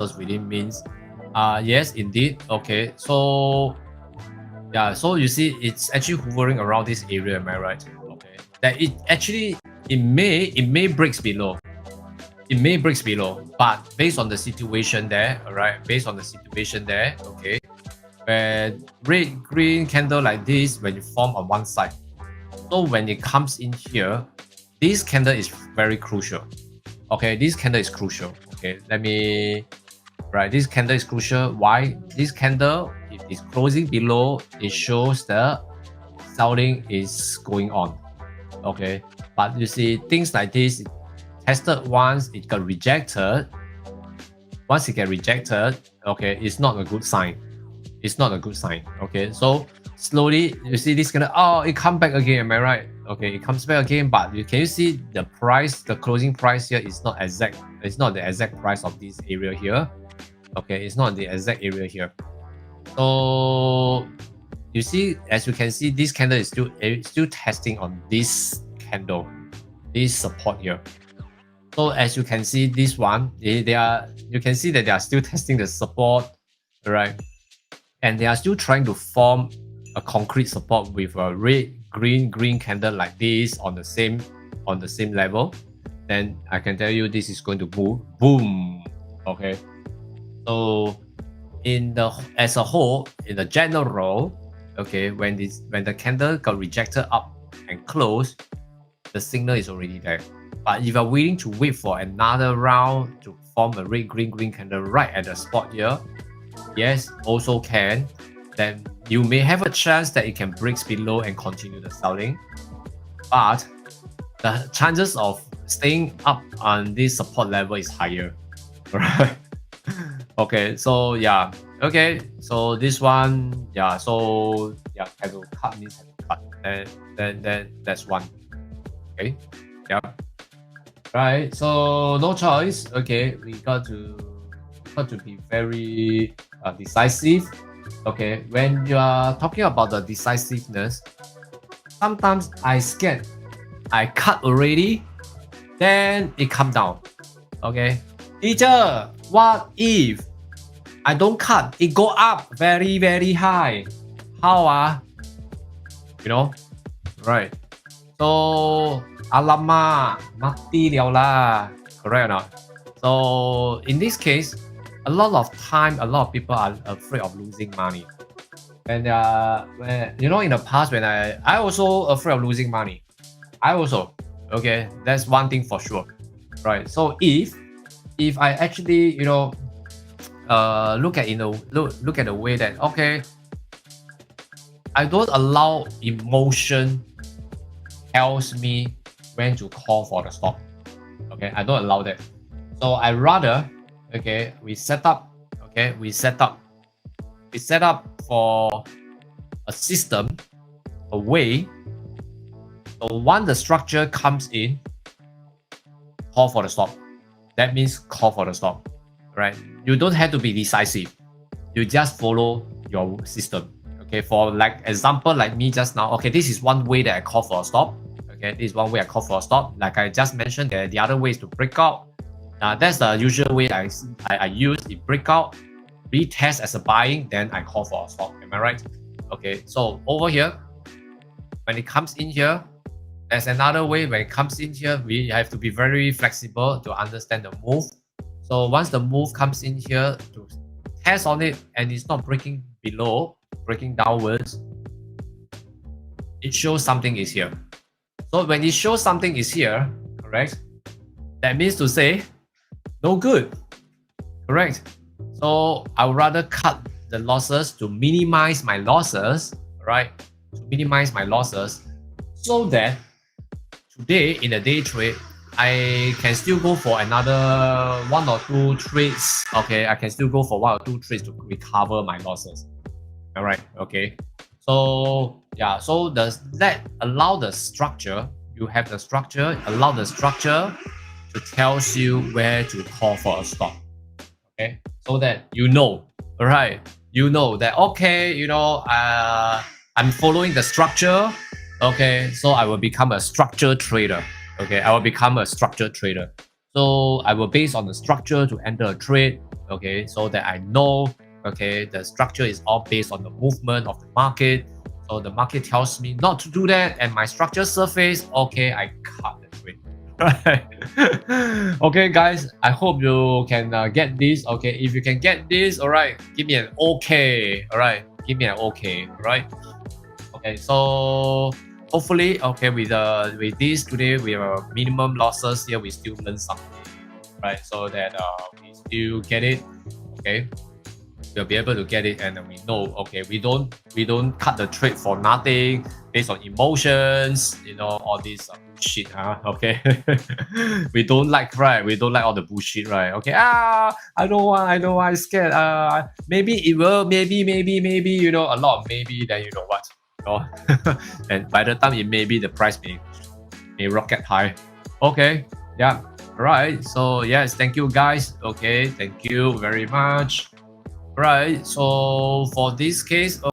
within means yes, indeed. Okay, so yeah, so you see it's actually hovering around this area, am I right? Okay, that it actually it may breaks below, but based on the situation there, all right, based on the situation there, okay, where red green candle like this when you form on one side, so when it comes in here, this candle is very crucial. Okay, this candle is crucial. Okay, let me right, this candle is crucial. Why? This candle, if it's closing below, it shows the selling is going on. Okay, but you see things like this, tested once, it got rejected. Once it get rejected, okay, it's not a good sign. It's not a good sign. Okay, so slowly you see this candle, oh, it come back again, am I right? Okay, it comes back again, but can you see the price, the closing price here is not exact. It's not the exact price of this area here. Okay, it's not the exact area here. So you see, as you can see, this candle is still testing on this candle, this support here. So as you can see, this one, you can see that they are still testing the support, right? And they are still trying to form a concrete support with a red, green candle like this on the same level. Then I can tell you this is going to move, boom. Okay. So as a whole, in the general, okay, when the candle got rejected up and closed, the signal is already there. But if you're willing to wait for another round to form a red, green candle right at the spot here, yes, also can. Then you may have a chance that it can break below and continue the selling. But the chances of staying up on this support level is higher. Right? Okay, so yeah. Okay, so this one, yeah, so yeah, have to cut means have to cut. Then that's one. Okay, yeah. Right, so no choice. Okay, we got to be very decisive. Okay, when you are talking about the decisiveness, sometimes I scared I cut already, then it come down. Okay, teacher, what if I don't cut, it go up very high? How you know, right? So alamak, mati liao lah. Correct or not? So in this case, a lot of time, a lot of people are afraid of losing money. And when, you know, in the past, when I also afraid of losing money. I also, okay, that's one thing for sure, right? So if I actually, you know, look at the way that, okay, I don't allow emotion tells me when to call for the stop. Okay, I don't allow that. So I rather, okay, we set up for a system, a way. So once the structure comes in, call for the stop. That means call for the stop, right? You don't have to be decisive. You just follow your system. Okay, for like example, like me just now, okay, this is one way that I call for a stop. Okay, this is one way I call for a stop. Like I just mentioned, the other way is to break out. That's the usual way I use. It break out, retest as a buying, then I call for a stop. Am I right? Okay, so over here, when it comes in here, there's another way. When it comes in here, we have to be very flexible to understand the move. So once the move comes in here, to test on it and it's not breaking below, breaking downwards, it shows something is here. So when it shows something is here, correct? That means to say, no good, correct? So I would rather cut the losses to minimize my losses, right? To minimize my losses, so that today in the day trade, I can still go for another 1 or 2 trades. Okay, I can still go for 1 or 2 trades to recover my losses. All right, okay. So yeah, so does that allow the structure? You have the structure, allow the structure to tells you where to call for a stop. Okay, so that you know, all right, you know that, okay, you know, I'm following the structure. Okay, so I will become a structured trader. Okay, I will become a structured trader. So I will base on the structure to enter a trade, okay, so that I know, okay, the structure is all based on the movement of the market. So the market tells me not to do that, and my structure surface, okay, I cut the trade. Right. Okay, guys, I hope you can get this. Okay, if you can get this, all right, give me an okay. All right, give me an okay. All right. Okay, so hopefully, okay, with this today, we have minimum losses here. We still learn something, right? So that we still get it. Okay, we'll be able to get it, and we know. Okay, we don't cut the trade for nothing based on emotions. You know all this bullshit, huh? Okay, we don't like, right? We don't like all the bullshit, right? Okay, I don't want. I don't want. I'm scared. Maybe it will. Maybe. You know, a lot of maybe. Then you know what? Oh, and by the time it may be, the price may rocket high. Okay, yeah, right. So yes, thank you guys. Okay, thank you very much. Right. So for this case,